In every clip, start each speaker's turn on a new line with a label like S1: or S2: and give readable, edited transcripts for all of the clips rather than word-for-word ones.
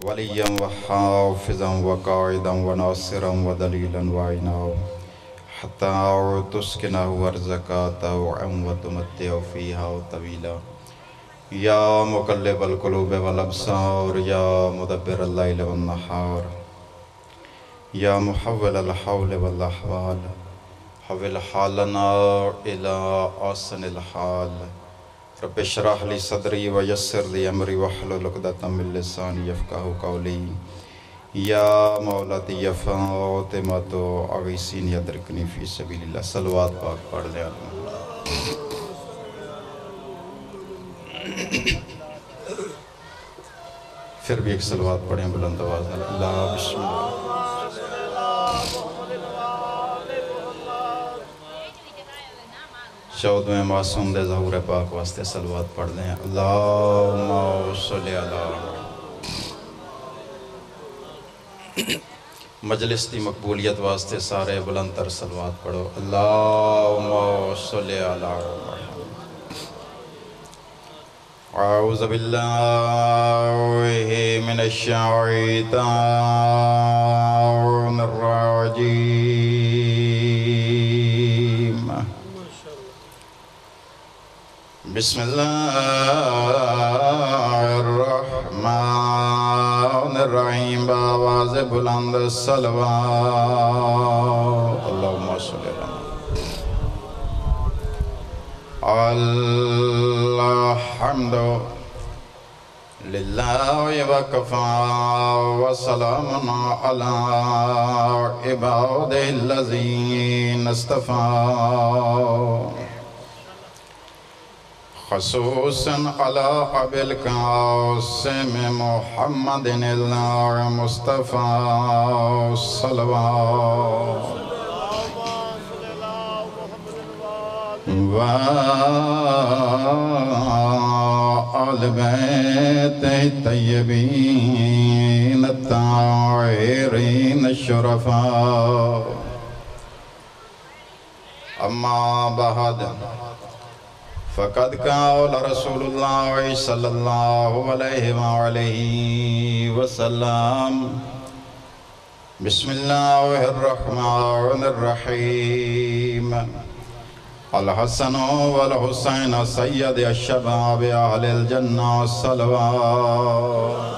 S1: وليا وحافظا وقائدا وناصرا ودليلا وعينا حتى تسكنه أرضك طوعا وتمتع فيها طويلا يا مقلب القلوب والأبصار يا مدبر الليل والنهار يا محول الحول والأحوال حول حالنا إلى أحسن الحال رب اشرح لي صدري ويسر لي أمري واحلل عقدة من لساني يفقهوا قولي یا مولاتی یا فاطمہ اغیثینی ادرکنی فی سبیل اللہ صلوات پاک پڑھ لے پھر بھی ایک صلوات پڑھیں بلند آواز اللہ بسم اللہ 14ویں معصوم دے ظہور پاک واسطے صلوات پڑھ لیں اللہم صلی اللہ مجلس دی مقبولیت واسطے سارے بلند تر صلوات پڑھو اللہم صلی علی محمد اعوذ باللہ من الشیطان الرجیم بسم اللہ الرحمن الرحیم بآواز بلند صلوات اللہم صلی اللہ الحمد للہ وکفا وسلام علی عباد الذین اصطفا خصوصاً على أبي القاسم محمد المصطفى صلوات وآل بيته الطيبين الطاهرين الشرفاء أما بعد فقد قال رسول الله صلى الله عليه وآله وسلم بسم الله الرحمن الرحيم الحسن والحسين سيد الشباب أهل الجنة صلوات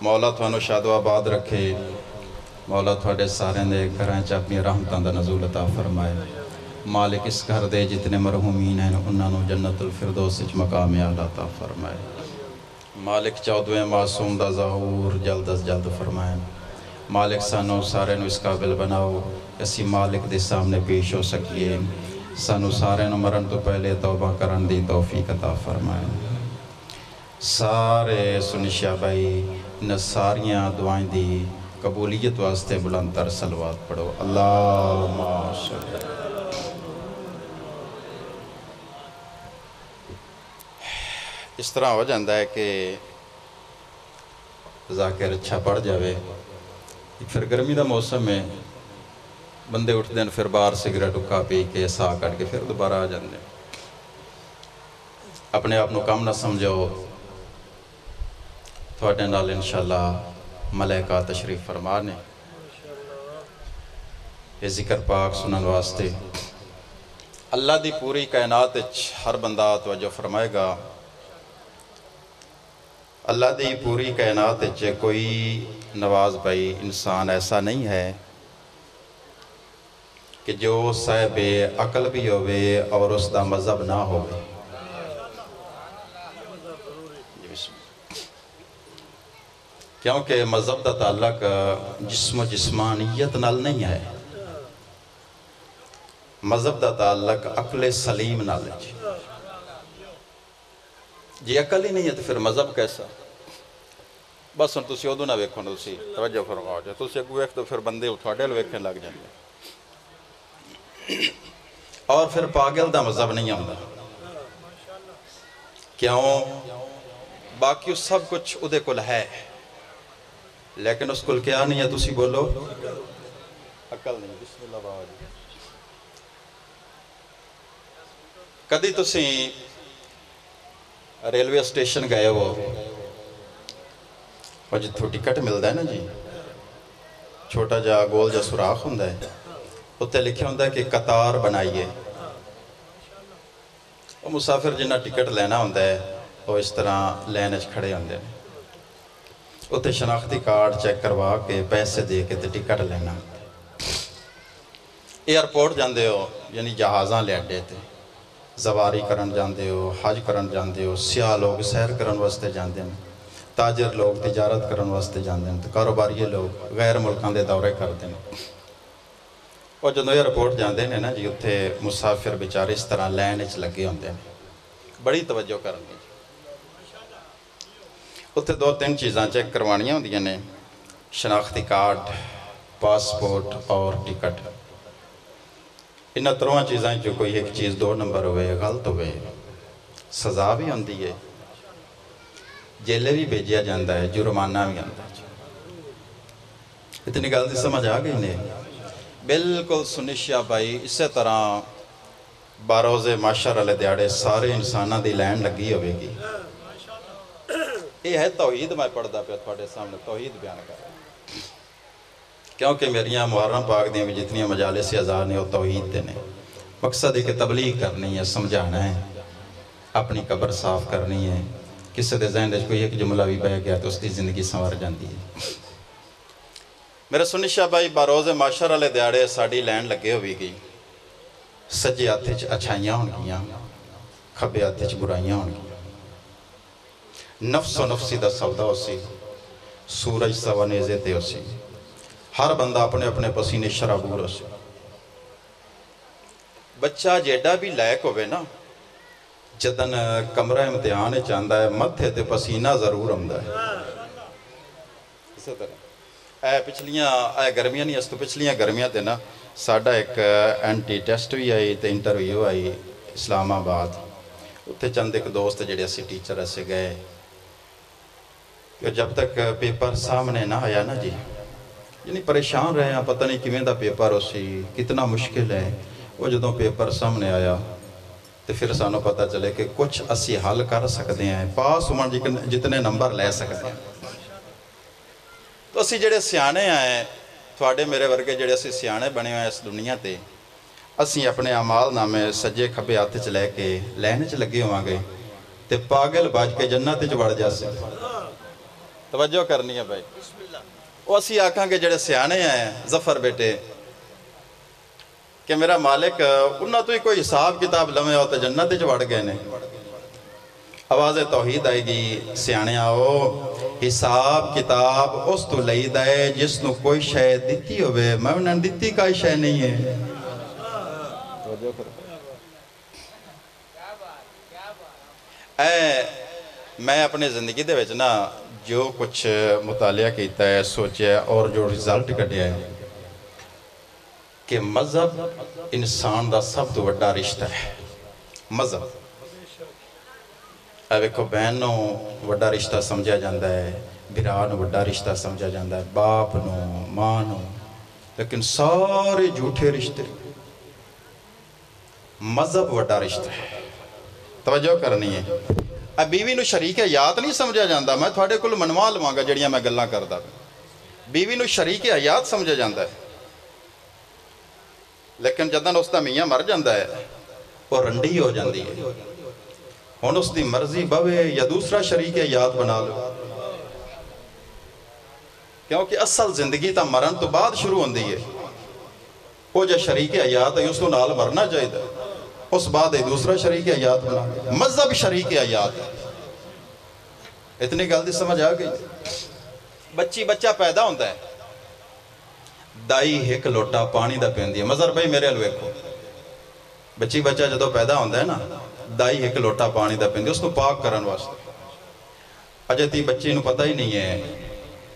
S1: مولا تھانو شاد و آباد رکھے مولا تھوڑے سارے دے گھریں اپنی رحمتاں دا نزول عطا فرمائے مالک اس گھر دے جتنے مرحومین ہیں انہاں نو جنت الفردوس وچ مقام اعلی عطا فرمائے مالک 14ویں معصوم دا ظہور جلد از جلد فرمائے مالک سانو سارے نو اس قابل بناؤ اسی مالک دے سامنے پیش ہو سکیے سانو سارے نو مرن تو پہلے توبہ کرن دی توفیق عطا فرمائے سارے سنشیا بھائی نساریاں دعائیں دی قبولیت واسطے بلند تر صلوات پڑھو اللہم صلی اس طرح ہو جاندہ ہے کہ ذاکر اچھا پڑھ جاوے پھر گرمی دا موسم میں بندے اٹھ دیں پھر باہر سگریٹ اکھا پی کے سا کٹ کے پھر دوبارہ آ جاندے اپنے آپ نو کم نہ سمجھو تھوڑے نال انشاءاللہ ملائکہ تشریف فرمانے یہ ذکر پاک سنن واسطے اللہ دی پوری کائنات ہر بندہ توجہ فرمائے گا اللہ دی پوری کائنات کوئی نواز بھائی انسان ایسا نہیں ہے کہ جو صاحب عقل بھی ہوئے اور اس دا مذہب نہ ہوئے کیونکہ مذہب دا تعلق جسم و جسمانیت نال نہیں ہے مذہب دا تعلق عقل سلیم نال ہے جی عقل ہی نہیں ہے تو پھر مذہب کیسا بس ان تسی ادو نہ ویکھو نہ تسی توجہ فرماؤ جائے تسی اگو ویکھ تو پھر بندے اٹھواڑے ویکھنے لگ جاندے اور پھر پاگل دا مذہب نہیں آمدا کیوں باقی سب کچھ ادھے کل ہے لیکن اس کل کیا نہیں ہے تسی بولو عقل نہیں بسم اللہ باوجہ کدی تسی ریلوے اسٹیشن گئے وہ جتوں ٹکٹ ملتا ہے نا جی، چھوٹا جا گول جا سوراخ ہوں اتنے لکھا ہوں کہ قطار بنائیے. وہ مسافر جنہ ٹکٹ لینا ہوں وہ اس طرح لائن کھڑے ہوں. اتنے شناختی کارڈ چیک کروا کے پیسے دے کے ٹکٹ لینا. ایئرپورٹ جاندے ہو یعنی جہازاں لے اڈے تے زواری کرن جاندے ہو، حج کرن جاندے ہو، سیاح لوگ سیر کرن واسطے جاندے ہیں، تاجر لوگ تجارت کرن واسطے جاندے ہیں، کاروباری لوگ غیر ملکاں دے دورے کرتے ہیں. اور جدوں ایئرپورٹ جاندے ہیں نا جی اتنے مسافر بیچارے اس طرح لائن وچ لگے ہوندے ہیں. بڑی توجہ کرنی جی. اتنے 2-3 چیزاں چیک کروانیاں ہوندیاں نے، شناختی کارڈ، پاسپورٹ اور ٹکٹ. انہاں 3 چیزاں جو کوئی ایک چیز 2 نمبر ہوئے غلط ہوئے سزا بھی ہوندی ہے، جیلے بھی بھیجیا جاندہ ہے، جرمانہ بھی آندہ ہے. اتنی غلطی سمجھ آ گئی نے؟ بالکل سنشیا بھائی اسی طرح باروز معاشر والے دیہڑے سارے انساناں دی لائن لگی ہوئے گی. یہ ہے توحید. میں پڑھدا پیا تھوڑے سامنے توحید بیان کر رہا ہوں کیونکہ میریاں محرم پاک دیاں بھی جتنی مجالس اذان ہیں وہ توحید دے نے. مقصد ہے کہ تبلیغ کرنی ہے، سمجھانا ہے، اپنی قبر صاف کرنی ہے. کسی دے ذہن کوئی ایک جملہ بھی بہ گیا تو اس کی زندگی سنور جاندی ہے. میرے سنی شاہ بھائی باروز معاشر والے دیہڑے ساڑی لائن لگے ہوئی گئی. سجے ہاتھ وچ اچھائیاں ہون گیاں، کھبے ہاتھ وچ برائیاں ہون گیاں. نفس و نفسی دا سودا ہو سی، سورج سوا نیزے تے ہو سی، ہر بندہ اپنے اپنے پسینے شرابور ہو سی. بچہ جیڈا بھی لائق ہوئے نا جدن کمرہ امتحان چاندہ ہے متھے تے پسینہ ضرور آمدہ ہے. اسی طرح پچھلیاں گرمیاں نہیں اس تو پچھلیاں گرمیاں تے نا ساڑھا ایک اینٹی ٹیسٹ بھی آئی تے انٹرویو آئی اسلام آباد. اتھے چند ایک دوست جڑے اسی ٹیچر ایسے گئے کہ جب تک پیپر سامنے نہ آیا نا جی یعنی پریشان رہے ہیں، پتہ نہیں کیویں دا پیپر ہو سی، کتنا مشکل ہے. وہ جدوں پیپر سامنے آیا تو پھر سانوں پتہ چلے کہ کچھ اسی حل کر سکتے ہیں، پاس عمر جتنے نمبر لے سکتے ہیں. تو اسی جڑے سیانے آئے تھوڑے میرے ورگے جڑے اسی سیانے بنے ہوئے اس دنیا تے اسی اپنے اعمال نامے سجے کھبے ہاتھ چ لے کے لائن چ لگے ہواں گے تے پاگل بج کے جنت وچ وڑ جاسے. توجہ کرنی ہے بھائی. وہ اسی آکھاں کے جڑے سیانے ہیں ظفر بیٹے کہ میرا مالک انہاں تو ہی کوئی حساب کتاب لمحے ہو تو جنت وچ وڑ گئے نے. آواز توحید آئے گی سیانے آؤ حساب کتاب اس تو لئی دائے جس نو کوئی شے دیتی ہوئے میں انہاں دیتی کائی شے نہیں ہے. میں اپنے زندگی دے وچ نا جو کچھ مطالعہ کیتا ہے سوچیا اور جو رزلٹ کٹیا ہے کہ مذہب انسان دا سب تو بڑا رشتہ ہے. مذہب ایک بہن نو بڑا رشتہ سمجھا جاندہ ہے، بھرا نو بڑا رشتہ سمجھا جاندہ ہے، باپ نو ماں نو، لیکن سارے جھوٹے رشتے. مذہب بڑا رشتہ ہے. توجہ کرنی ہے. اب بیوی نو شریک حیات نہیں سمجھا جاندہ. میں تھوڑے کل منوا لواں گا جڑیاں میں گلاں کردہ. بیوی نو شریک حیات سمجھا جاندہ ہے لیکن جدن اس دا میاں مر جاندہ ہے وہ رنڈی ہو جاندی ہے. ہن اس دی مرضی بوے یا دوسرا شریک حیات بنا لو کیونکہ اصل زندگی تا مرن تو بعد شروع ہوندی ہے. وہ جو شریک حیات ہے اس کو نال مرنا چاہیے تھا، اس بعد دوسرا شریک حیات بنا. مذہب شریک حیات ہے. اتنی غلطی سمجھ آ گئی. بچہ پیدا ہوتا ہے دائی ایک لوٹا پانی دا پیندی ہے. مظہر بھائی میرے الویکھو بچہ جدو پیدا ہوتا ہے نا دائی ایک لوٹا پانی دا پیندی اس کو پاک کرن واسطے. اجے تی بچی نو پتہ ہی نہیں ہے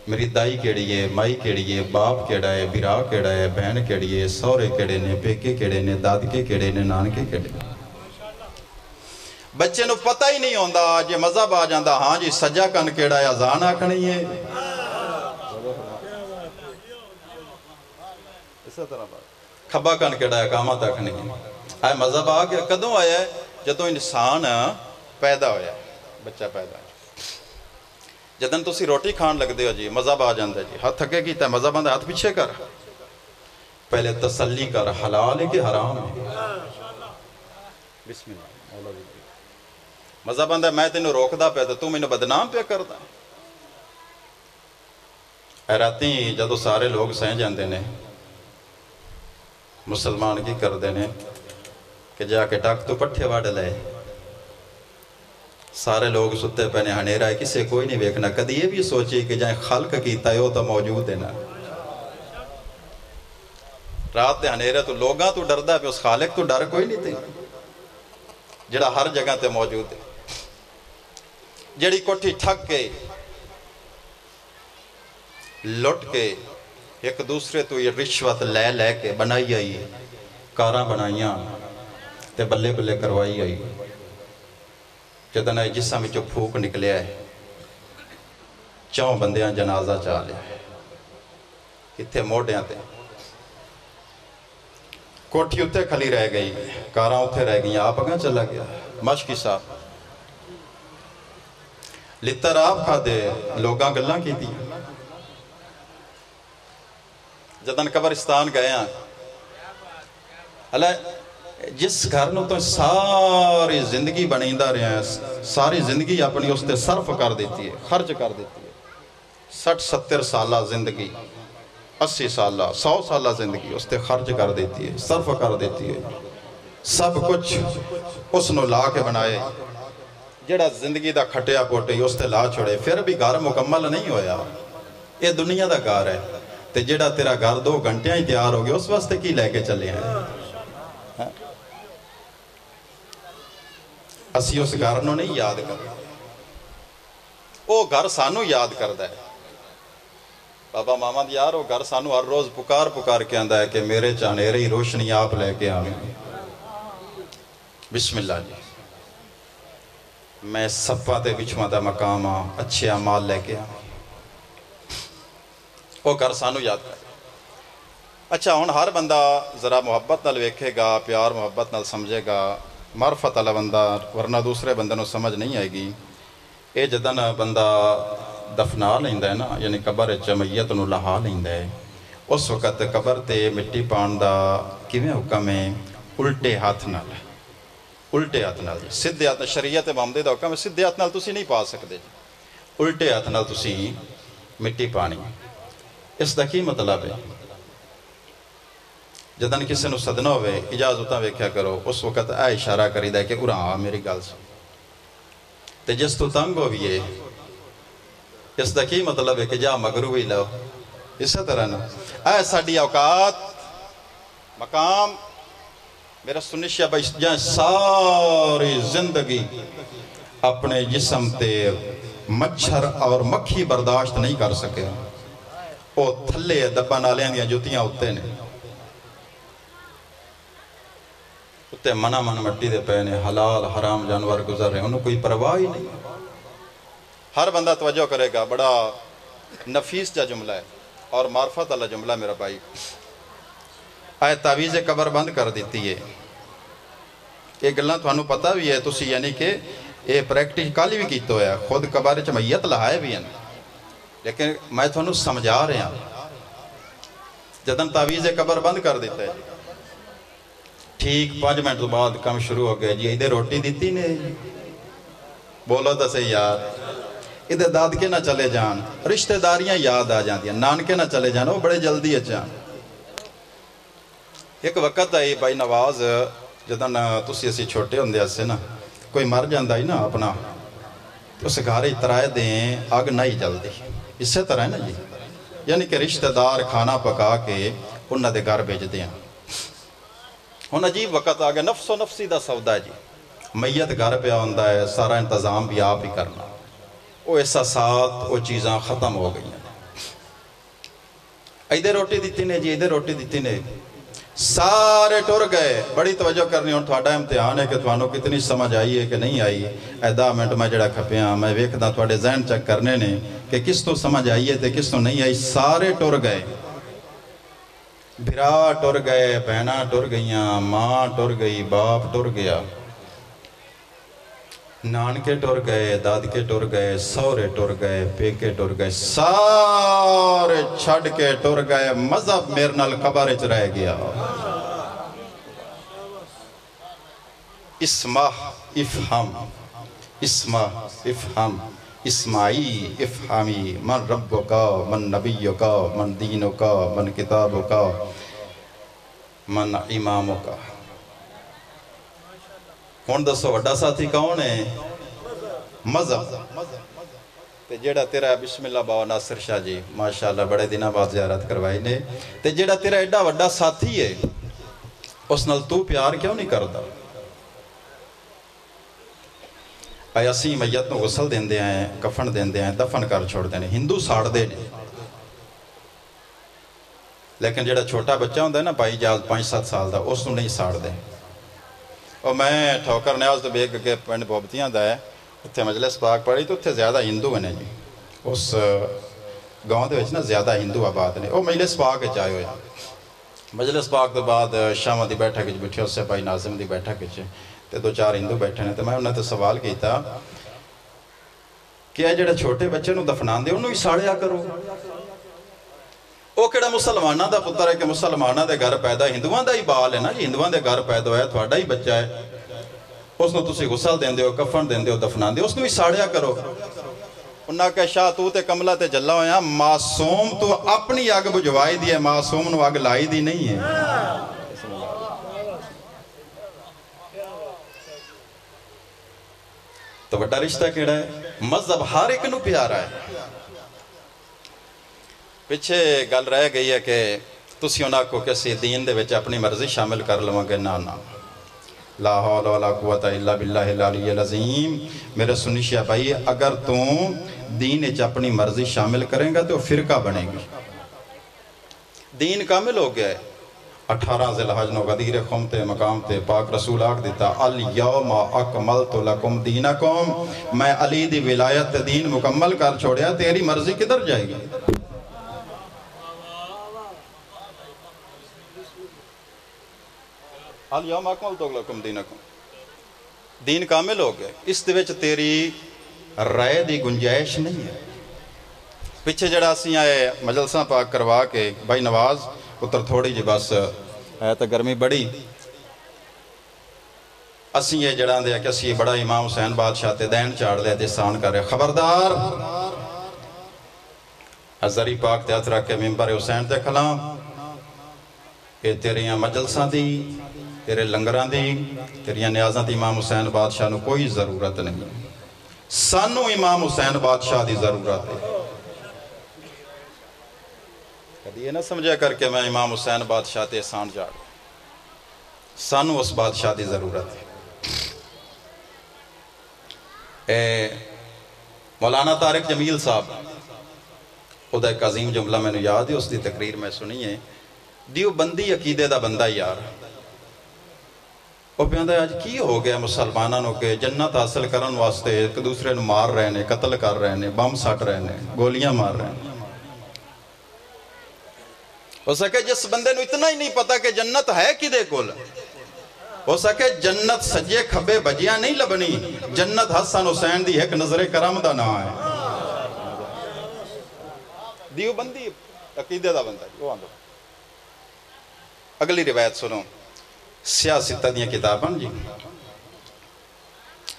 S1: میری دائی کیڑی ہے، مائی کیڑی ہے، باپ کیڑا ہے، بھرا کیڑا ہے، بہن کیڑی ہے، سورے کیڑے نے، پیکے کیڑے نے، دادکے کیڑے نے، نانکے کیڑے نے. بچے نو پتہ ہی نہیں ہوندہ جے مذہب آ جاندہ ہاں جی سجا کن کیڑا ہے اذان آکھنی ہے. اسی طرح کھبا کن کیڑا ہے اقامت آکھنی ہے. مذہب آ گیا کدوں آیا ہے جدوں انسان پیدا ہویا ہے. بچہ پیدا ہے جدن تسی روٹی کھان لگتے ہو جی مذہب آ جاندہ جی ہاتھ اگے کیتا ہے مذہب آندہ ہاتھ پیچھے کر پہلے تسلی کر حلال ہے کہ حرام ہے بسم اللہ مذہب آندہ میں تینوں روک دا پہ تو میں نے بدنام پہ کر دا ایراتی جدو سارے لوگ سہیں جاندے نے مسلمان کی کر دینے کہ جا کے ٹاک تو پٹھے واڑ لے سارے لوگ ستے پہنے ہنیرہ ہے کسے کوئی نہیں بیکنا کدی یہ بھی سوچی کہ جائیں خلق کیتا ہے ہو تو موجود ہے نا رات دے ہنیرہ تو لوگاں تو ڈردہ پہ اس خالق تو ڈر کوئی نہیں تھے جڑا ہر جگہ تے موجود ہے جڑی کوٹھی ٹھک کے لٹ کے ایک دوسرے تو یہ رشوت لے لے کے بنائی آئی کاراں بنائیاں تے بلے بلے کروائی آئی جدن ہے جسم جو پھوک نکلیا ہے چاؤں بندیاں جنازہ چالے کتھے موڑیاں تے کوٹھی اتے کھلی رہ گئی کاراں اتے رہ گئی آپ اگاں چلا گیا مشکی صاحب لتر آپ کھا دے لوگاں گلاں کی دی جدن قبرستان گئے ہیں اللہ جس گھر نو تو ساری زندگی بنیندہ رہے ہیں ساری زندگی اپنی اس تے صرف کر دیتی ہے خرچ کر دیتی ہے 60-70 سالہ زندگی 80 سالہ 100 سالہ زندگی اس تے خرچ کر دیتی ہے صرف کر دیتی ہے سب کچھ اس نو لا کے بنائے جڑا زندگی دا کھٹیا پوٹے اس تے لا چھوڑے پھر بھی گھر مکمل نہیں ہویا یہ دنیا دا گھر ہے تے جڑا تیرا گھر 2 گھنٹیاں ہی تیار ہو گیا اس واسطے کی لے کے چلے ہیں اسی اس گھر نو نہیں یاد کر وہ گھر سانو یاد کردہ ہے بابا ماما یار وہ گھر سانو ہر روز پکار کے آندہ ہے کہ میرے چانیرے ہی روشنی آپ لے کے آئیں بسم اللہ جی میں سپا تے بچھواں دا مقام اچھے اعمال لے کے آئیں وہ گھر سانو یاد کر اچھا ہون ہر بندہ ذرا محبت نال ویکھے گا پیار محبت نال سمجھے گا معرفت والا بندہ ورنہ دوسرے بندے نو سمجھ نہیں آئے گی اے جدن بندہ دفنا لیندہ ہے نا یعنی قبر میت نو لہا لیندہ ہے اس وقت قبر تے مٹی پان دا کیویں حکم ہے الٹے ہاتھ نال جی سدھے ہاتھ شریعت محمدی دا حکم ہے سدھے ہاتھ نال تسی نہیں پا سکتے جی الٹے ہاتھ نال تسی مٹی پانی اس دا کی مطلب ہے جدن کسی نو صدنہ ہوئے اجازتاں ویکھیا کرو اس وقت اے اشارہ کری دا کہ اُراں میری گل سن تے جس تو تنگ ہوئیے اس دا کی مطلب ہے کہ جا مغروی لو اس طرح نا اے ساڑی اوقات مقام میرا سنشیہ جہاں ساری زندگی اپنے جسم تے مچھر اور مکھی برداشت نہیں کر سکے وہ تھلے دبا نالیاں دیا جوتیاں ہوتے نے اتے منہ مٹی دے پہنے حلال حرام جانور گزر رہے ہیں انہوں کوئی پرواہ ہی نہیں ہر بندہ توجہ کرے گا بڑا نفیس جا جملہ ہے اور معرفت اللہ جملہ میرا بھائی آئے تعویز قبر بند کر دیتی ہے یہ گلنا تو انہوں پتہ بھی ہے تسی یعنی کہ یہ پریکٹیکلی بھی کیتا ہویا خود قبر میت لہائے بھی ہیں لیکن میں تو انہوں سمجھا رہے ہیں جدن تعویز قبر بند کر دیتا ہے ٹھیک 5 منٹ تو بعد کم شروع ہو گئے جی ادھے روٹی دیتی نے بولو تو صحیح یار ادھے دادکے نہ چلے جان رشتہ داریاں یاد آ جان دیا نانکے نہ چلے جان وہ بڑے جلدی اچھان ایک وقت آئی بھائی نواز جدن تسی اسی چھوٹے ہوندے سے نا کوئی مر جاندہ ہی نا اپنا اس گھارے اترائے دیں آگ نہیں جلدی اس سے طرح ہے نا جی یعنی کہ رشتہ دار کھانا پکا کے انہاں دے گھر بھیج دیں ہن عجیب وقت آگیا نفس و نفسی دا سودا ہے جی میت گھر پہ آندہ ہے سارا انتظام بھی آپ ہی کرنا وہ احساسات وہ چیزاں ختم ہو گئی ہیں ایدے روٹی دیتی نے جی ایدے روٹی دیتی نے سارے ٹور گئے بڑی توجہ کرنی ہوں تھوڑا امتحان ہے کہ تھوانوں کتنی سمجھ آئی ہے کہ نہیں آئی اے 10 منٹ میں جڑا کھپیاں میں ویکھدا تھوڑے ذہن چیک کرنے نے کہ کس تو سمجھ آئی ہے تے کس تو نہیں آئی سارے ٹور گئے بھرا ٹور گئے بہناں ٹور گئیاں ماں ٹور گئی باپ ٹور گیا نانکے ٹر گئے، دادکے ٹر گئے، سورے ٹر گئے، پیکے ٹر گئے، سارے چھڑ کے ٹر گئے، مذہب میرے نال قبر وچ رہ گیا۔ اسمع افہم، اسمع افہم، اسماعی افہمی، من ربکا، من نبیکا، من دینکا، من کتابکا، من امامکا۔ کون دسو وڈا ساتھی کون ہے؟ مذہب۔ تے جیڑا تیرا بسم اللہ بابا ناصر شاہ جی ماشاءاللہ بڑے دنوں بعد زیارت کروائی نے، تے جیڑا تیرا ایڈا وڈا ساتھی ہے اس نال تو پیار کیوں نہیں کردا؟ اے اسی میت نو غسل دیندے ہیں، کفن دیندے ہیں، دفن کر چھوڑ دینے، ہندو ساڑ دے نے، لیکن جیڑا چھوٹا بچہ ہوندہ ہے نا بھائی جال 5-7 سال دا اس نو نہیں ساڑ دے۔ اور میں ٹھوکر نیاز تو بیگ کے پنڈ بوبتیاں دا ہے، اتھے مجلس پاک پڑھی تو اتھے زیادہ ہندو ہیں جی، اس گاؤں دے وچ نا زیادہ ہندو آباد نے، وہ مجلس پاک چاہے ہوئے مجلس پاک تو بعد شام دی بیٹھا کچھ بیٹھے اس سے بھائی ناظم دی بیٹھا کچھ تے 2-4 ہندو بیٹھے نے، تو میں انہیں تو سوال کیتا کہ جڑے چھوٹے بچے نو دفنان دے انہوں ہی ساڑیا کرو، وہ کیڑا مسلمانہ دا پتر ہے کہ مسلمانہ دے گھر پیدا، ہندوان دا ہی بال ہے نا جی، ہندوان دے گھر پیدا ہے، تھوڑا ہی بچہ ہے، اس نے تسی غسل دین دے ہو، کفن دین دے ہو، دفنان دے ہو، اس نے ہی ساڑیا کرو۔ انہاں کہ شاہ تو تے کملہ تے جلہ ہویا، معصوم تو اپنی آگ بجوائی دی ہے، معصوم نو آگ لائی دی نہیں ہے۔ تو بڑا رشتہ کیڑا ہے؟ مذہب ہر ایک نو پیارا ہے۔ پچھے گل رہ گئی ہے کہ تسی انہاں کو کسی دین دے وچ اپنی مرضی شامل کر لوں گے، نا لا حول ولا قوت الا باللہ العلی العظیم۔ میرے سنی شیعہ بھائی، اگر تم دین وچ اپنی مرضی شامل کریں گا تو فرقہ بنے گی۔ دین کامل ہو گیا ہے۔ 18 ذی الحج نو غدیر قوم تے مقام تے پاک رسول آکھ دیتا، الیوم اکملت لکم دینکم، میں علی دی ولایت دین مکمل کر چھوڑیا، تیری مرضی کدھر جائے گی؟ الیوم اکملت لکم دینکم، دین کامل ہو گیا، اس دے وچ تیری رائے دی گنجائش نہیں ہے۔ پچھے جڑا سی آئے مجلساں پاک کروا کے بھائی نواز پتر تھوڑی جی بس ہے تو گرمی بڑی، اسی یہ جڑاں دے کہ اسی بڑا امام حسین بادشاہ تے دین چاڑ لے تے سان کر رہے، خبردار حضری پاک تے ہتھ رکھ کے ممبر حسین تے کھلاں کہ تیریاں مجلساں دی، تیرے لنگراں دی، تیریاں نیازاں دی امام حسین بادشاہ نو کوئی ضرورت نہیں، سانو امام حسین بادشاہ دی ضرورت ہے۔ کدی یہ نہ سمجھا کر کے میں امام حسین بادشاہ تے احسان جاڑ، سانو اس بادشاہ دی ضرورت ہے۔ مولانا طارق جمیل صاحب، خدا ایک عظیم جملہ میں نے یاد ہے، اس دی تقریر میں سنی ہے، دیو بندی عقیدے دا بندہ یار، وہ پیاندہ ہے آج کی ہو گیا مسلمانوں کے جنت حاصل کرن واسطے ایک دوسرے نو مار رہے نے، قتل کر رہے نے، بم سٹ رہے نے، گولیاں مار رہے نے۔ ہو سکے جس بندے نو اتنا ہی نہیں پتا کہ جنت ہے کدے کول، ہو سکے جنت سجے کھبے بجیاں نہیں لبنی، جنت حسن حسین دی ایک نظر کرم دا نا ہے۔ دیو بندی عقیدے دا بندہ وہ آندھو۔ اگلی روایت سنو، سیاستہ دیاں کتاباں جی،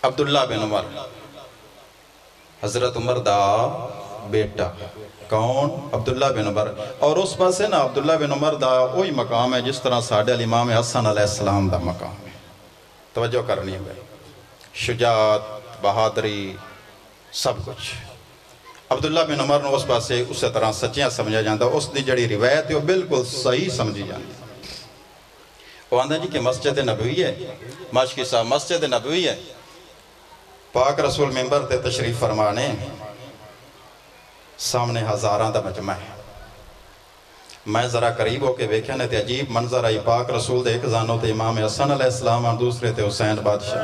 S1: عبداللہ بن عمر، حضرت عمر دا بیٹا، کون؟ عبداللہ بن عمر، اور اس پاس ہے نا عبداللہ بن عمر دا وہی مقام ہے جس طرح ساڑھے الامام حسن علیہ السلام دا مقام ہے۔ توجہ کرنی ہے شجاعت، بہادری، سب کچھ۔ عبداللہ بن عمر نے اس پاسے اسی طرح سچیاں سمجھا جاندہ، اس دی جڑی روایت ہے وہ بالکل صحیح سمجھی جاندی۔ وہ آندہ جی کہ مسجد نبوی ہے، ماشکی صاحب مسجد نبوی ہے، پاک رسول ممبر تے تشریف فرمانے، سامنے ہزاراں دا مجمع ہے، میں ذرا قریب ہو کے ویکھیا نے تے عجیب منظر آئی، پاک رسول دے ایک زانوں تے امام حسن علیہ السلام اور دوسرے تے حسین بادشاہ۔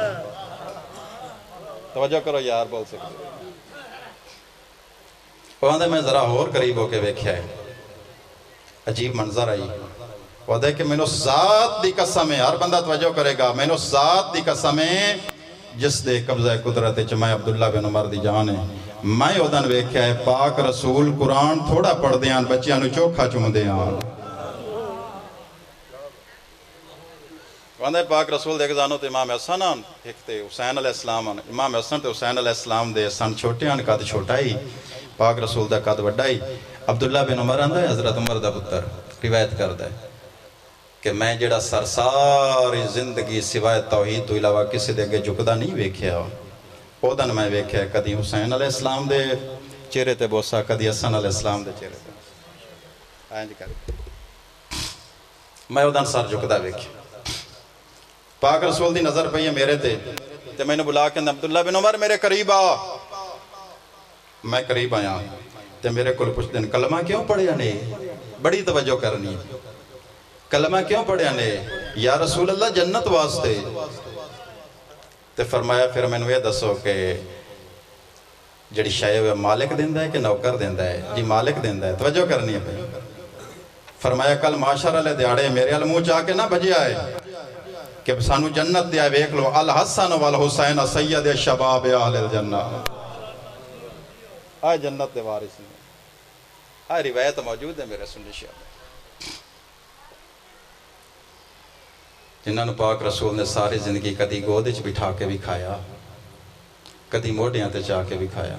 S1: توجہ کرو یار بول سکتے، وہ آندہ میں ذرا اور قریب ہو کے ویکھیا ہے، عجیب منظر آئی، وعدہ ہے کہ میں نو ذات دی قسم ہے، ہر بندہ توجہ کرے گا، میں نو ذات دی قسم ہے، جس دے قبضہ قدرت وچ میں عبداللہ بن عمر دی جان ہے میں اودن ویکھیا ہے پاک رسول قرآن تھوڑا پڑھ دیاں بچیاں نو چوکھا چوم دیاں وہاں پاک رسول دے گزانو تے امام حسن آن ایک تے حسین علیہ السلام آن امام حسن تے حسین علیہ السلام دے سن چھوٹے آن قد چھوٹا ہی پاک رسول دا قد وڈا ہی عبداللہ بن عمر آندہ ہے حضرت عمر دا پتر روایت کردہ ہے کہ میں جڑا سرساری زندگی سوائے توحید تو علاوہ کسی دے اگے جھکدا نہیں ویکھیا اودن میں ویکھیا کدی حسین علیہ السلام دے چہرے تے بوسا کدی حسن علیہ السلام دے چہرے تے اینج کر میں اودن سر جھکدا ویکھیا پاک رسول دی نظر پئی ہے میرے تے میں نے بلا کے عبداللہ بن عمر میرے قریب آ میں قریب آیا تے میرے کل پوچھ دن کلمہ کیوں پڑھیا نے بڑی توجہ کرنی کلمہ کیوں پڑھیا نے یا رسول اللہ جنت واسطے تے فرمایا پھر میں نے یہ دسو کہ جڑی شے ہوئے مالک دیندہ ہے کہ نوکر دیندہ ہے جی مالک دیندہ ہے توجہ کرنی ہے بھائی فرمایا کل معاشر علیہ دیاڑے میرے علمو چاہ کے نہ بجے آئے کہ سانو جنت دیا ویکھ لو الحسن والحسین سید شباب اہل الجنہ آئے جنت دے وارث نے آئے روایت موجود ہے میرے سنی شاہ میں جنہاں نے پاک رسول نے ساری زندگی کدی گودج بٹھا کے بھی کھایا کدی موڑیاں تے چاہ کے بھی کھایا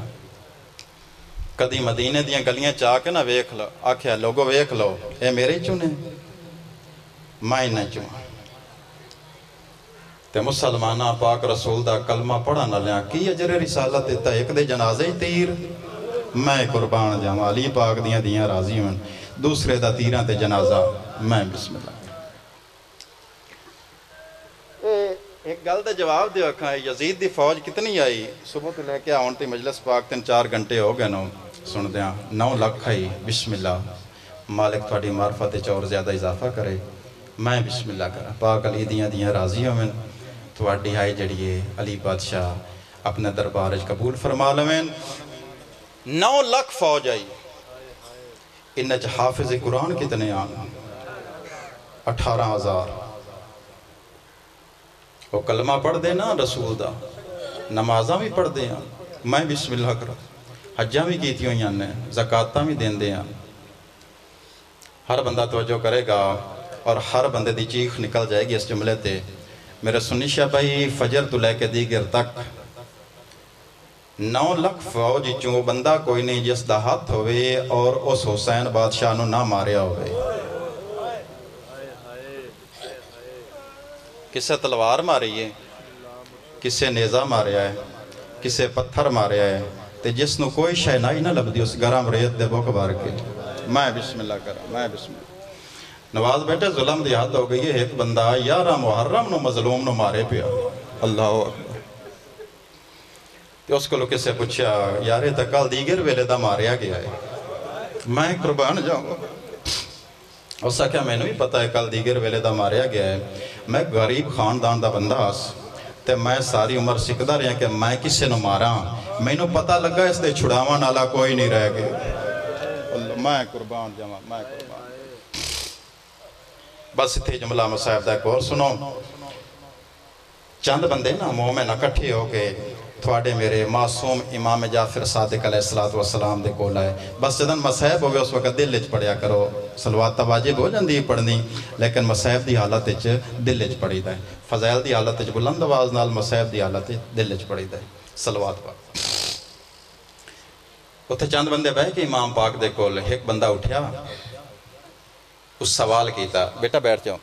S1: کدی مدینے دیاں گلیاں چاہ کے نہ ویکھ لو آکھیا لوگو ویکھ لو اے میرے چونے میں نہ چون تے مسلمانہ پاک رسول دا کلمہ پڑھا نہ لیا کی اجر رسالت دیتا ایک دے جنازے تیر میں قربان جاواں علی پاک دیاں راضی ہوں دوسرے دا تیراں تے جنازہ میں بسم اللہ ایک گل دے جواب دے رکھا ہے یزید دی فوج کتنی آئی صبح تو لے کے آن تی مجلس پاک 3-4 گھنٹے ہو گئے نو سن دیاں 9 لاکھ آئی بسم اللہ مالک تھوڑی معرفت اور زیادہ اضافہ کرے میں بسم اللہ کرا پاک علی دیاں راضی ہوئیں تھوڑی آئی جڑیے علی بادشاہ اپنے دربارج قبول فرما لویں 9 لاکھ فوج آئی انچ حافظ قرآن کتنے آن 18,000 وہ کلمہ پڑھ دینا رسول دا نمازاں بھی پڑھ دیاں میں بسم اللہ کرا حجاں بھی کیتی ہوئی ہیں زکاتاں بھی دین دیاں ہر بندہ توجہ کرے گا اور ہر بندے دی چیخ نکل جائے گی اس جملے تے میرے سنی شاہ بھائی فجر تو لے کے دیگر تک 9 لاکھ فوج چوں بندہ کوئی نہیں جس دا ہاتھ ہوئے اور اس حسین بادشاہ نو نہ ماریا ہوئے کسے تلوار ماری ہے کسے نیزہ ماریا ہے کسے پتھر ماریا ہے تے جس نو کوئی شے نہ لبدی اس گرام ریت دے بوک بار کے میں بسم اللہ کرا میں بسم اللہ نواز بیٹے ظلم دی حد ہو گئی ہے ایک بندہ 11 محرم نو مظلوم نو مارے پیا اللہ اکبر تے اس کو لو کسے پوچھا یارے تا کل دیگر ویلے دا ماریا گیا ہے میں قربان جاؤں اس کیا میں نے بھی پتا ہے کل دیگر ویلے دا ماریا گیا ہے میں غریب خاندان دا بندہ آس تے میں ساری عمر سکھدا رہا کہ میں کسے نو مارا میں نو پتا لگا اس دے چھڑاواں نالا کوئی نہیں رہ گیا میں قربان جاواں میں قربان بس اتھے جملہ مصاحب دا ایک اور سنو چند بندے نا مومن اکٹھے ہو کے تھوڑے میرے معصوم امام جعفر صادق علیہ السلام دے کول آئے بس جدن مصاحب ہوگے اس وقت دل اچ پڑھیا کرو صلوات واجب ہو جاندی پڑھنی لیکن مصاحب دی حالت اچ دل اچ پڑھی دا ہے فضائل دی حالت اچ بلند آواز نال مصاحب دی حالت دل اچ پڑھی دا ہے صلوات پاک اتھے چند بندے بہ کے امام پاک دے کول ایک بندہ اٹھیا اس سوال کیتا بیٹا بیٹھ جاؤ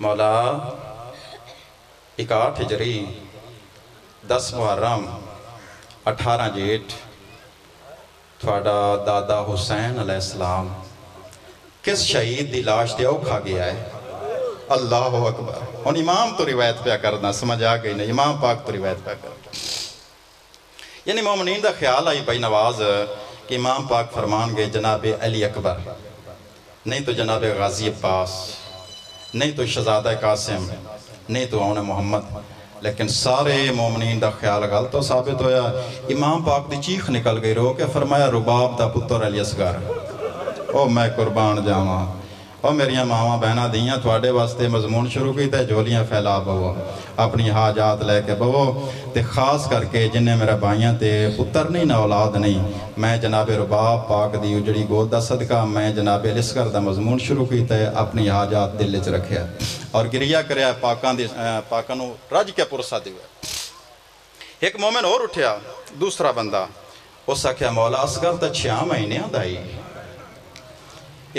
S1: مولا 61 ہجری 10 محرم 18 جیٹ تھوڑا دادا حسین علیہ السلام کس شہید دی لاش دے اوکھا گیا ہے اللہ اکبر ان امام تو روایت پہ کرنا سمجھ آ گئی نہیں امام پاک تو روایت پہ کرنا یعنی مومنین دا خیال آئی بھائی نواز کہ امام پاک فرمان گئے جناب علی اکبر نہیں تو جناب غازی عباس نہیں تو شہزادہ قاسم نہیں تو اون محمد لیکن سارے مومنین دا خیال غلط تو ثابت ہویا امام پاک دی چیخ نکل گئی رو کہ فرمایا رباب دا پتر علی اصغر او میں قربان جاواں اور میریاں ماواں بہناں دیاں تھوڑے واسطے مضمون شروع کی تے جھولیاں پھیلا بہو اپنی حاجات لے کے بہو تے خاص کر کے جنہیں میرا بھائیاں تے پتر نہیں نہ اولاد نہیں میں جناب رباب پاک دی اجڑی گود دا صدقہ میں جناب الاسکر دا مضمون شروع کی تے اپنی حاجات دل وچ رکھیا اور گریہ کریا پاکاں نو رج کے پرسا دیوے ایک مومن اور اٹھیا دوسرا بندہ اس آکھیا مولا اسکر تا 6 مہینے آدائی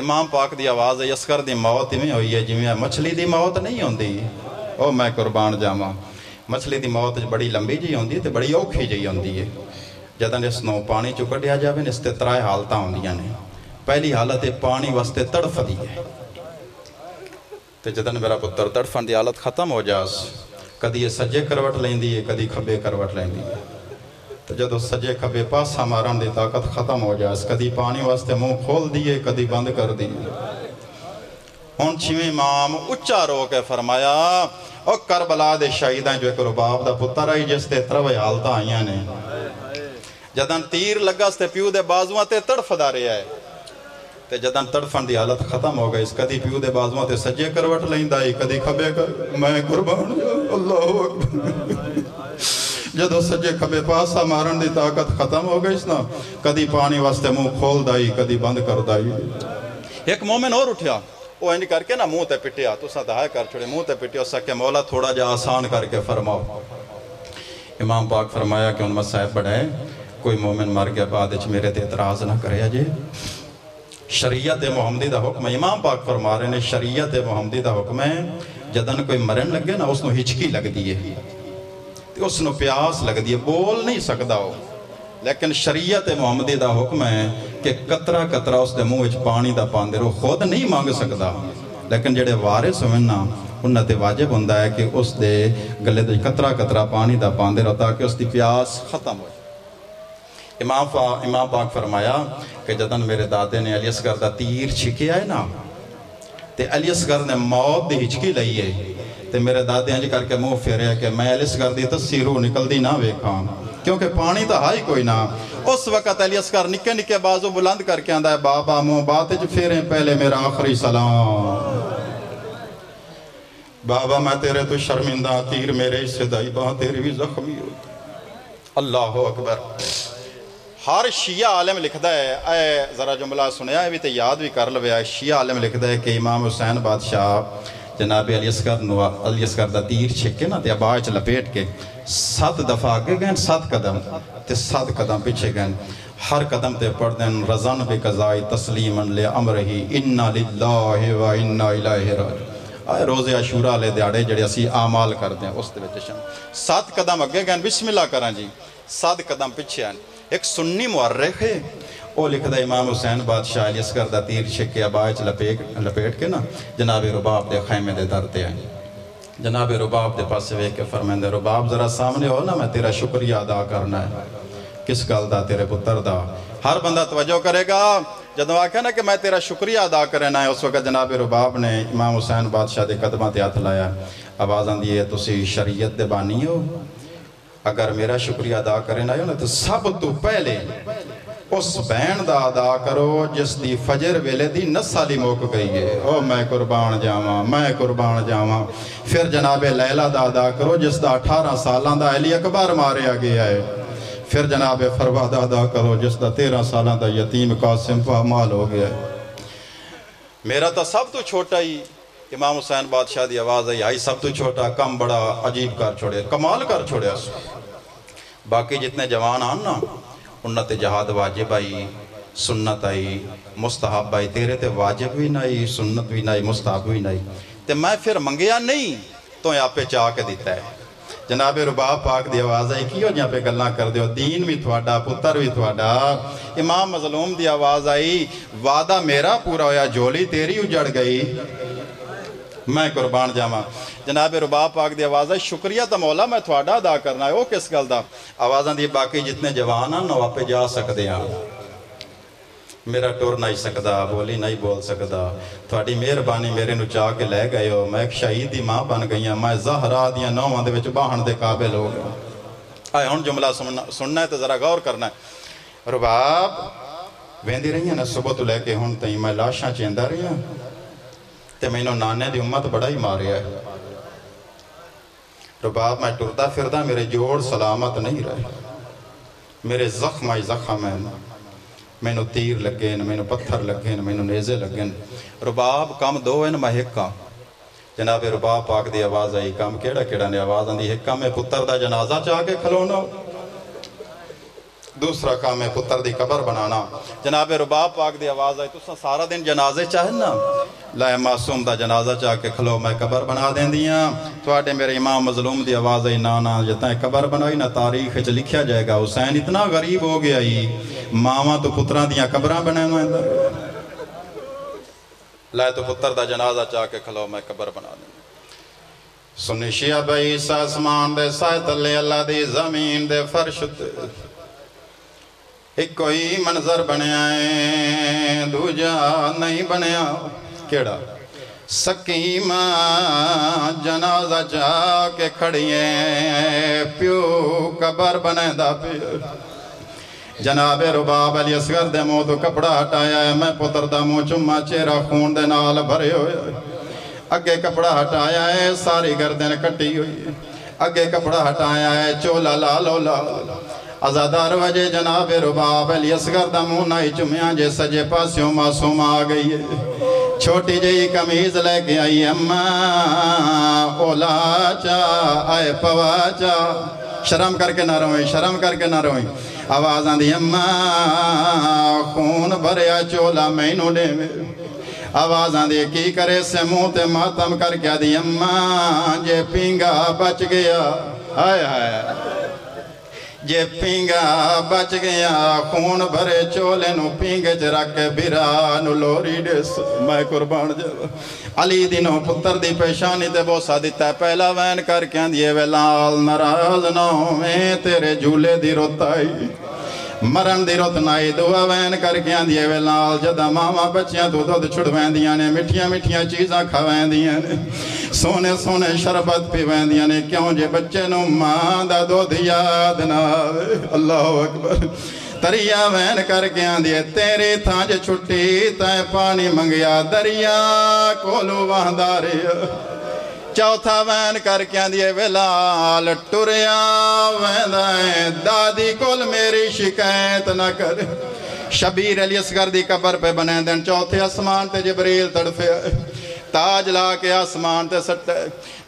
S1: امام پاک دی آواز ہے اسکر دی موت میں ہوئی ہے جویں مچھلی دی موت نہیں ہوندی او میں قربان جاواں مچھلی دی موت بڑی لمبی جی ہوندی تے بڑی اوکھی جی ہوندی ہے جدن اس نو پانی چو کڈیا جاوے اس تے 3 حالتاں ہوندیاں نے پہلی حالت پانی واسطے تڑف دی ہے تے جدن میرا پتر تڑفن دی حالت ختم ہو جاس کدی یہ سجے کروٹ لیندی ہے کدی کھبے کروٹ لیندی ہے تو جدو سجے کھبے پاسا مارن دی طاقت ختم ہو جاس کدی پانی واسطے منہ کھول دیئے کدی بند کر دیئے ہون 6ویں امام اچھا رو کے فرمایا اور کربلا دے شہیدیں جو ایک رباب دا پتر آئی جس تے 3 حالتاں آئیاں نے جدن تیر لگا ستے پیو دے بازوان تے تڑف دا رہے ہے تے جدن تڑفن دی حالت ختم ہو گئی کدی پیو دے بازوان تے سجے کروٹ لیندائی کدی کھبے کر میں قربان اللہ اکبر جدو سجے کھبے پاسا مارن دی طاقت ختم ہو گئی نا کدی پانی واسطے منہ کھول دائی کدی بند کر دائی ایک مومن اور اٹھیا وہ اینی کر کے نا منہ تے پٹیا تو سا دہائے کر چھوڑے منہ تے پٹیا اس کہ مولا تھوڑا جا آسان کر کے فرماؤ امام پاک فرمایا کہ ان مسائب بڑھائے کوئی مومن مر گیا بعد اچھ میرے تے اعتراض نہ کرے جی شریعت محمدی دا حکم ہے امام پاک فرما رہے نے شریعت محمدی دا حکم ہے جدن کوئی مرن لگے نا اس نو ہچکی لگ دیئے اس نو پیاس لگ دیئے بول نہیں سکتا ہو لیکن شریعت محمدی دا حکم ہے کہ قطرہ قطرہ اس دے منہ پانی دا پاندے رو خود نہیں مانگ سکتا لیکن جڑے وارث ہوئنا انہاں تے واجب ہوندہ ہے کہ اس دے گلے دے قطرہ قطرہ پانی دا پاندے رو تاکہ اس دی پیاس ختم ہوئے امام پاک فرمایا کہ جدن میرے دادے نے علی اصغر دا تیر چھکے آئے نا تے علی اصغر نے موت دی ہچکی لئیے تے میرے دادے انج کر کے منہ پھیرے کہ میں علی اصغر دی تصیروں نکل دی نہ ویکھاں کیونکہ پانی تا ہائی کوئی نہ اس وقت علی اصغر نکے نکے بازو بلند کر کے آندہ ہے بابا منہ بات جو پھیریں پہلے میرا آخری سلام بابا میں تیرے تو شرمندہ تیر میرے اس سے دائی باں تیری بھی زخمی ہو اللہ اکبر ہر شیعہ عالم لکھدا ہے اے ذرا جملہ سنیا ہے بھی تے یاد بھی کر لویا ہے شیعہ عالم لکھدا ہے کہ امام حسین بادشاہ جناب علی اصغر دا تیر چھکے نا تے اباچ لپیٹ کے 7 دفعہ آگے گئن 7 قدم تے 7 قدم پیچھے گئن ہر قدم تے پڑھ دیں رضان بے قضائی تسلیماً لے امرہی انا للہ و انا الیہ راجعون آئے روز عاشورہ لے دیاڑے جڑے اسی اعمال کر دیں اس دے وچ 7 قدم آگے گئن بسم اللہ کریں جی 7 قدم پیچھے آئیں ایک سنی مورخ ہے وہ لکھ دا امام حسین بادشاہ علی اصغر دا تیر چھکے اباچ لپیٹ کے نا جناب رباب دے خیمے دے درتے آئیں جناب رباب دے پاس وے کے فرمائیں دے رباب ذرا سامنے ہو نا میں تیرا شکریہ ادا کرنا ہے کس گل دا تیرے پتر دا ہر بندہ توجہ کرے گا جدو آکھے نا کہ میں تیرا شکریہ ادا کرنا ہے اس وقت جناب رباب نے امام حسین بادشاہ دے قدمہ تے ہاتھ لایا آوازاں دیئے تسی شریعت دے بانی ہو اگر میرا شکریہ ادا کرنا ہے تو سب تو پہلے اس بین دا ادا کرو جس دی فجر ویلے دی نسالی موک گئی ہے او میں قربان جاواں پھر جناب لیلہ دا ادا کرو جس دا 18 سالان دا علی اکبر ماریا گیا ہے پھر جناب فروا دا ادا کرو جس دا 13 سالان دا یتیم قاسم پامال ہو گیا ہے میرا تا سب تو چھوٹا ہی امام حسین بادشاہ دی آواز ہے یہی سب تو چھوٹا کم بڑا عجیب کر چھوڑے کمال کر چھوڑے اس باقی جتنے جوان آن نا انہاں تے جہاد واجب آئی سنت آئی مستحب آئی تیرے تے واجب بھی نہیں سنت بھی نہیں مستحب بھی نہیں تے میں پھر منگیا نہیں تو یہاں پہ چاہ کے دیتا ہے جناب رباب پاک دی آواز آئی کیوں جہاں پہ گلنا کر دیو دین بھی تھوڑا پتر بھی تھوڑا امام مظلوم دی آواز آئی وعدہ میرا پورا ہویا جولی تیری اجڑ گئی میں قربان جاواں جناب رباب پاک دی آواز ہے شکریہ تا مولا میں تھوڑا ادا کرنا ہے وہ کس گل دا آوازاں دی باقی جتنے جوان ہیں نو پہ جا سکتے ہیں میرا ٹور نہیں سکدا بولی نہیں بول سکدا تھوڑی مہربانی میرے نو چاہ کے لے گئے ہو میں ایک شہید دی ماں بن گئی ہوں میں زہرا دیاں نوواں دے وچ باہن دے قابل ہو گیا آئے ہن جملہ سننا ہے تو ذرا غور کرنا ہے رباب ویندی رہی ہیں نا صبح تو لے کے ہن تئیں میں لاشاں چیندہ رہی ہیں تے مینوں نانے دی امت بڑا ہی ماریا ہے رباب میں ٹرتا پھردا میرے جوڑ سلامت نہیں رہے میرے زخم آئی زخم ہیں مینوں تیر لگے مینوں پتھر لگے مینوں نیزے لگے رباب کام دو ہیں میں ہکا جناب رباب پاک دی آواز آئی کام کیڑا نے آواز آندی ہکا میں پتر دا جنازہ چاہ کے کھلونا دوسرا کام ہے پتر دی قبر بنانا جناب رباب پاک دی آواز آئی تو سارا دن جنازے چاہیں نا لائے معصوم دا جنازہ چاہ کے کھلو میں قبر بنا دیں دیاں تو آٹے میرے امام مظلوم دی آواز آئی نا جتائیں قبر بنائی نا تاریخ چ لکھیا جائے گا حسین اتنا غریب ہو گیا ہی ماما تو پتران دیاں قبران بنائیں لائے تو پتر دا جنازہ چاہ کے کھلو میں قبر بنا دیں سنی شیعہ بھائی ساسمان دے سائے تلے اللہ دی زمین دے فرش تے ایک کوئی منظر بنیا ہے دوجا نہیں بنیا کیڑا سکیمہ جنازہ جا کے کھڑیے پیو قبر بنے دا پیو جناب رباب علی اصغر دے مو تو کپڑا ہٹایا ہے میں پتر دا مو چمہ چہرہ خون دے نال بھرے ہوئے اگے کپڑا ہٹایا ہے ساری گردن کٹی ہوئی اگے کپڑا ہٹایا ہے چولا لالو لال ازادار وجہ جناب رباب علی اصغر دا مونائی چمیاں جے سجے پاسیوں معصوم آ گئی ہے چھوٹی جئی کمیز لے کے آئی اماں اولا چا آئے پوا چا شرم کر کے نہ روئیں شرم کر کے نہ روئیں آوازاں دی اماں خون بھریا چولا مینوں دے میں آوازاں دی کی کرے سے منہ تے ماتم کر کے دی اماں جے پینگا بچ گیا آئے آئے جے پینگا بچ گیا خون بھرے چولے نو پینگے چ رکھ کے بیرانو لوری ڈیس میں قربان جب علی دینوں پتر دی پیشانی تے بوسا دیتا ہے پہلا وین کر کے اندیے وے لال نراز نو میں تیرے جھولے دی روتائی مرن دی روتنائی دعا وین کر کے اندیے وے لال جدہ ماما بچیاں تو دودھ چھڑوین دیاں نے مٹھیاں مٹھیاں چیزاں کھوین دیاں نے سونے سونے شربت پیوین دیاں نے کیوں جے بچے نو ماں دا دودھ یاد نہ آوے اللہ اکبر دریا وین کر کے آندھے تیرے تھاں جے چھٹی تائیں پانی منگیا دریا کولو واندارے چوتھا وین کر کے آندھے ویلال ٹوریا ویندائیں دادی کول میری شکایت نہ کر شبیر علی اصغر دی قبر پہ بنے دن چوتھے اسمان تے جبریل تڑفے تاج لا کے آسمان تے سٹے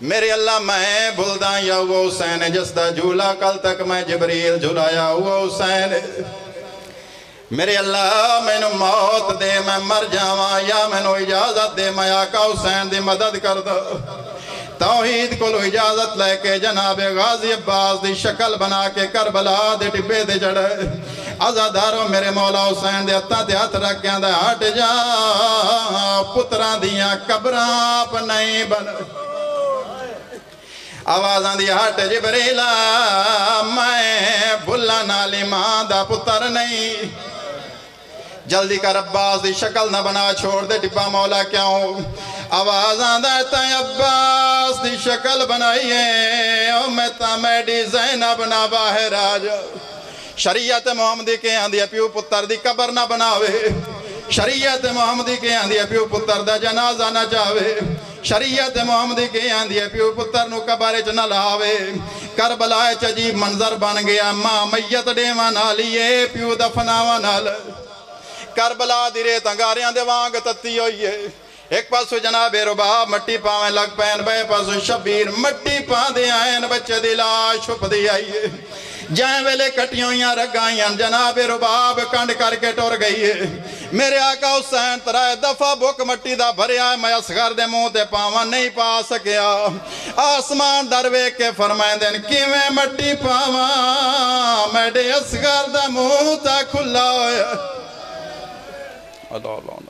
S1: میرے اللہ میں بھلداں یا وہ حسین جس دا جھولا کل تک میں جبریل جھولایا وہ حسین میرے اللہ میں نو موت دے میں مر جاواں یا میں نو اجازت دے میں آقا حسین دی مدد کر دو توحید کو لو اجازت لے کے جناب غازی عباس دی شکل بنا کے کربلا دے ٹپے دے جڑے عزادارو میرے مولا حسین دے ہتھاں تے ہاتھ رکھ کے اندے ہٹ جا پتراں دیاں قبراں پہ نہیں بن آوازاں دی ہٹ جبریلا میں بھلا نالی ماں دا پتر نہیں جلدی کر عباس دی شکل نہ بنا چھوڑ دے ٹپا مولا کیوں آوازاں دیتا ہے عباس دی شکل بنائیے او میں تا میں ڈیزائنہ بنا باہر آجا شریعت محمدی کے آندھی پیو پتر دی قبر نہ بناوے شریعت محمدی کے آندھی پیو پتر دا جنازہ نہ جاوے شریعت محمدی کے آندھی پیو پتر نو قبر چ نہ لاوے کربلا چ عجیب منظر بن گیا ماں میت ڈیواں نال لیے پیو دفناواں نال کربلا دی ریت انگاریاں دے وانگ تتی ہوئی ہے ایک پاسو جناب رباب مٹی پاویں لگ پین بے پاسو شبیر مٹی پا دے آئین بچے دی لاش چھپ دی آئیے جائیں ویلے کٹیوں یا رگائیاں جناب رباب کنڈ کر کے ٹور گئی ہے میرے آقا حسین ترائے دفعہ بک مٹی دا بھرے آئے میں اصغر دے منہ تے پاواں نہیں پا سکیا آسمان دروے کے فرمائیں دین کیویں مٹی پاواں میڈے اصغر دا منہ تا کھلا ہویا اللہ اللہ